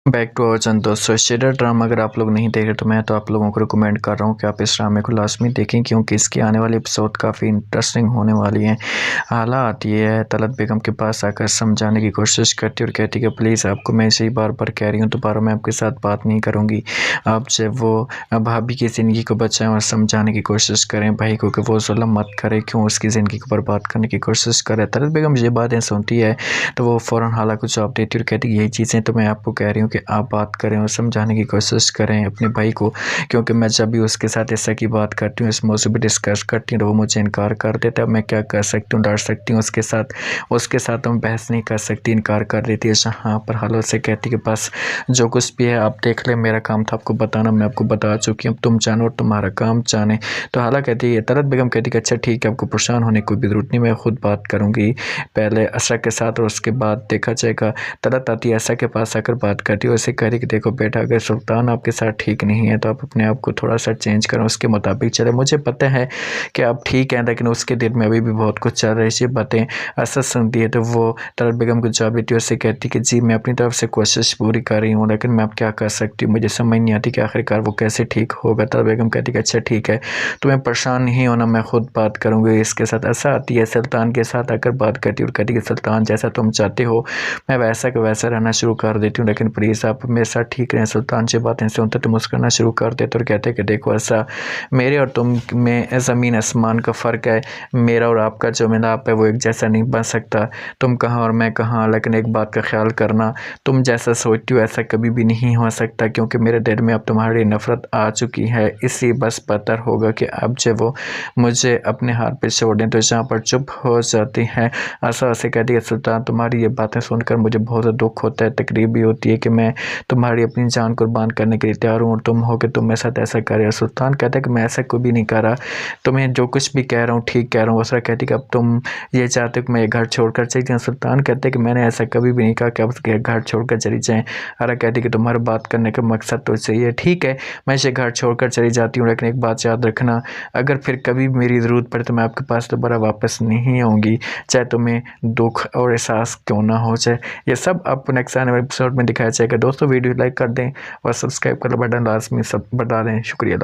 Back to our channel दोस्तों, shader drama अगर आप लोग नहीं देख रहे तो मैं तो आप लोगों को रिकमेंड कर रहा हूँ कि आप इस ड्रामे को लाजमी देखें, क्योंकि इसकी आने वाली एपिसोड काफ़ी इंटरेस्टिंग होने वाली है। हाला आती है तलत बेगम के पास आकर समझाने की कोशिश करती है और कहती है कि प्लीज़ आपको मैं इसे ही बार बार कह रही हूँ, दोबारा मैं आपके साथ बात नहीं करूँगी। आप जब वो भाभी की ज़िंदगी को बचाएं और समझाने की कोशिश करें भाई को कि वो जुल्म मत करे, क्यों उसकी ज़िंदगी को बर्बाद करने की कोशिश करे। तलत बेगम ये बातें सुनती है तो वो फ़ौरन हाला को जवाब देती है और कहती है यही चीज़ें तो मैं आपको कह रही हूँ कि आप बात करें और समझाने की कोशिश करें अपने भाई को, क्योंकि मैं जब भी उसके साथ ऐसा की बात करती हूँ, इस मौजू पर डिस्कस करती हूँ तो वो मुझे इनकार कर देता है। मैं क्या कर सकती हूँ, डर सकती हूँ उसके साथ हम बहस नहीं कर सकती, इनकार कर देती है। हाँ पर हाला से कहती है कि बस जो कुछ भी है आप देख ले, मेरा काम था आपको बताना, मैं आपको बता चुकी हूँ, तुम जानो और तुम्हारा काम जाने। तो हाला कहती है, तलत बेगम कहती है अच्छा ठीक है, आपको परेशान होने की कोई भी ज़रूरत नहीं, मैं खुद बात करूँगी पहले असरा के साथ और उसके बाद देखा जाएगा। तलत आती है असरा के पास आकर बात करती है, उसे कह रही कि देखो बेटा, अगर सुल्तान आपके साथ ठीक नहीं है तो आप अपने आप को थोड़ा सा चेंज करें, उसके मुताबिक चले। मुझे पता है कि आप ठीक हैं, लेकिन उसके दिल में अभी भी बहुत कुछ चल रहा है। ये बातें असर सुनती है तो वो तलत बेगम को जवाब देती है, उससे कहती कि जी मैं अपनी तरफ से कोशिश पूरी कर रही हूँ, लेकिन मैं अब क्या कर सकती हूँ, मुझे समझ नहीं आती कि आखिरकार वो कैसे ठीक होगा। तलत बेगम कहती कि अच्छा ठीक है, तुम्हें परेशान नहीं होना, मैं खुद बात करूँगी इसके साथ। ऐसा आती है सुल्तान के साथ आकर बात करती है और कहती कि सुल्तान जैसा तुम चाहते हो मैं वैसा का वैसा रहना शुरू कर देती हूँ, लेकिन प्लीज़ आप मेरे साथ ठीक रहें। सुल्तान से बातें सुनते तो मुस्कुराना शुरू कर देते और कहते कि देखो ऐसा मेरे और तुम में ज़मीन आसमान का फ़र्क है, मेरा और आपका जो मिलाप है वो एक जैसा नहीं बन सकता, तुम कहाँ और मैं कहाँ, लेकिन एक बात का ख्याल करना, तुम जैसा सोचती हो ऐसा कभी भी नहीं हो सकता, क्योंकि मेरे दिल में अब तुम्हारी नफ़रत आ चुकी है। इसी बस बेहतर होगा कि अब जब वो मुझे अपने हाथ पे छोड़ दें। तो जहाँ पर चुप हो जाती हैं आशा से कहती है सुल्तान तुम्हारी ये बातें सुनकर मुझे बहुत ज़्यादा दुख होता है, तकलीफ भी होती है कि मैं तुम्हारी अपनी जान कुर्बान करने के लिए तैयार हूँ और तुम हो कि तुम मेरे साथ ऐसा कर रहे हो। सुल्तान कहता है कि मैं ऐसा कोई भी नहीं कर रहा, तुम्हें जो कुछ भी कह रहा हूँ ठीक कह रहा हूँ। उसरा कहती कि अब तुम ये चाहते हो कि मैं ये घर छोड़कर चली जाऊँ। सुल्तान कहते हैं कि मैंने ऐसा कभी भी नहीं कहा कि आप घर छोड़कर चली जाएँ। अरा कहती कि तुम्हारा बात करने का मकसद तो सही है, ठीक है मैं इसे घर छोड़कर चली जाती हूँ, लेकिन एक बात याद रखना, अगर फिर कभी मेरी ज़रूरत पड़े तो मैं आपके पास दोबारा वापस नहीं आऊँगी, चाहे तुम्हें दुख और एहसास क्यों ना हो जाए। ये सब आपको नेक्स्ट आने वाले एपिसोड में दिखाया जाएगा। दोस्तों वीडियो लाइक कर दें और सब्सक्राइब कर बटन लाजमी सब बता दें। शुक्रिया।